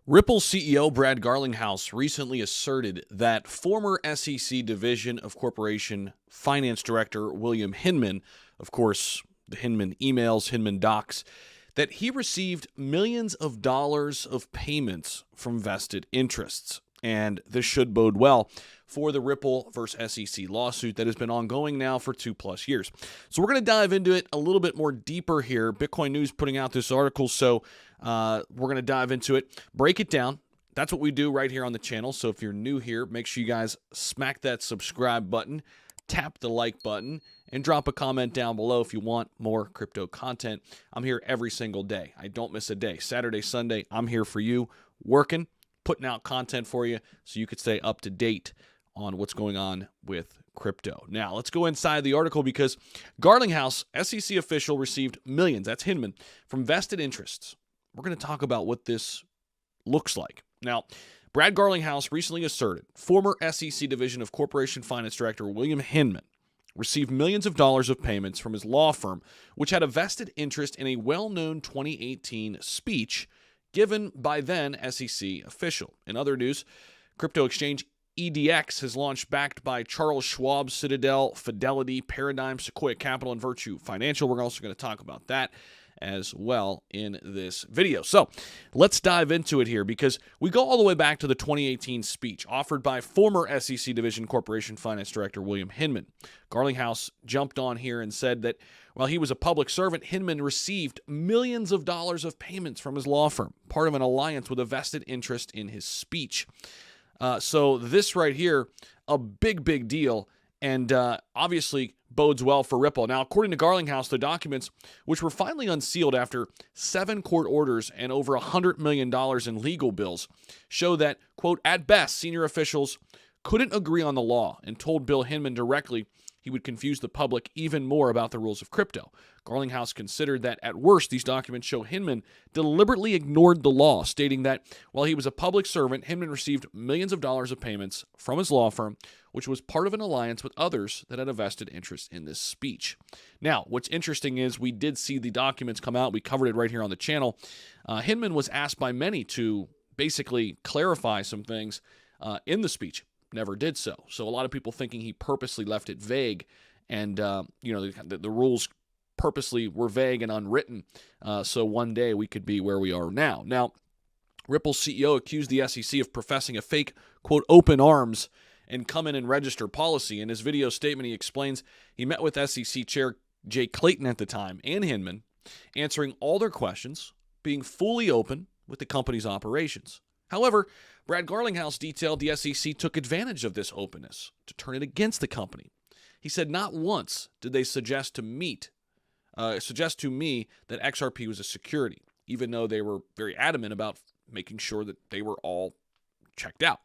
Ripple CEO Brad Garlinghouse recently asserted that former SEC Division of Corporation Finance Director William Hinman, of course, the Hinman emails, Hinman docs, that he received millions of dollars of payments from vested interests. And this should bode well for the Ripple versus SEC lawsuit that has been ongoing now for 2+ years. So we're going to dive into it a little bit more deeper here. Bitcoin News putting out this article, so we're going to dive into it, break it down. That's what we do right here on the channel. So if you're new here, make sure you guys smack that subscribe button, tap the like button, and drop a comment down below if you want more crypto content. I'm here every single day. I don't miss a day. Saturday, Sunday, I'm here for you, working, putting out content for you so you could stay up to date on what's going on with crypto. Now, let's go inside the article because Garlinghouse, SEC official, received millions, that's Hinman, from vested interests. We're going to talk about what this looks like. Now, Brad Garlinghouse recently asserted former SEC Division of Corporation Finance Director William Hinman received millions of dollars of payments from his law firm, which had a vested interest in a well-known 2018 speech given by then SEC official. In other news, crypto exchange EDX has launched, backed by Charles Schwab, Citadel, Fidelity, Paradigm, Sequoia Capital, and Virtue Financial. We're also going to talk about that as well in this video. So let's dive into it here because we go all the way back to the 2018 speech offered by former SEC Division Corporation Finance Director William Hinman. Garlinghouse jumped on here and said that while he was a public servant, Hinman received millions of dollars of payments from his law firm, part of an alliance with a vested interest in his speech. So this right here, a big deal, and obviously bodes well for Ripple. Now, according to Garlinghouse, the documents, which were finally unsealed after 7 court orders and over $100 million in legal bills, show that, quote, at best, senior officials couldn't agree on the law and told Bill Hinman directly he would confuse the public even more about the rules of crypto. Garlinghouse considered that at worst, these documents show Hinman deliberately ignored the law, stating that while he was a public servant, Hinman received millions of dollars of payments from his law firm, which was part of an alliance with others that had a vested interest in this speech. Now, what's interesting is we did see the documents come out. We covered it right here on the channel. Hinman was asked by many to basically clarify some things in the speech. Never did so. So a lot of people thinking he purposely left it vague, and the rules purposely were vague and unwritten. So one day we could be where we are now. Now, Ripple's CEO accused the SEC of professing a fake, quote, open arms and come in and register policy. In his video statement, he explains he met with SEC Chair Jay Clayton at the time and Hinman, answering all their questions, being fully open with the company's operations. However, Brad Garlinghouse detailed the SEC took advantage of this openness to turn it against the company. He said not once did they suggest to me that XRP was a security, even though they were very adamant about making sure that they were all checked out.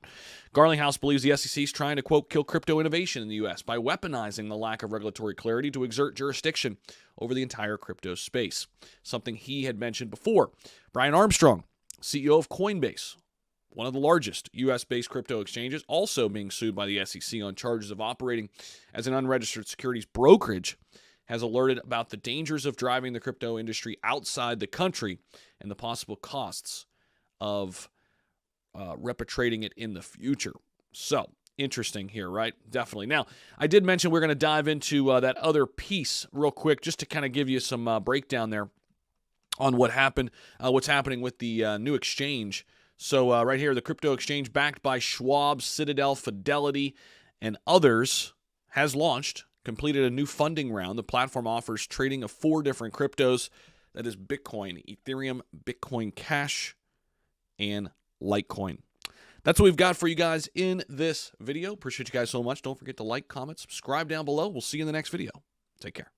Garlinghouse believes the SEC is trying to, quote, kill crypto innovation in the U.S. by weaponizing the lack of regulatory clarity to exert jurisdiction over the entire crypto space, something he had mentioned before. Brian Armstrong, CEO of Coinbase, one of the largest U.S.-based crypto exchanges, also being sued by the SEC on charges of operating as an unregistered securities brokerage, has alerted about the dangers of driving the crypto industry outside the country and the possible costs of repatriating it in the future. So, interesting here, right? Definitely. Now, I did mention we're going to dive into that other piece real quick just to kind of give you some breakdown there on what happened, what's happening with the new exchange. So right here, the crypto exchange backed by Schwab, Citadel, Fidelity, and others has launched, completed a new funding round. The platform offers trading of 4 different cryptos. That is Bitcoin, Ethereum, Bitcoin Cash, and Litecoin. That's what we've got for you guys in this video. Appreciate you guys so much. Don't forget to like, comment, subscribe down below. We'll see you in the next video. Take care.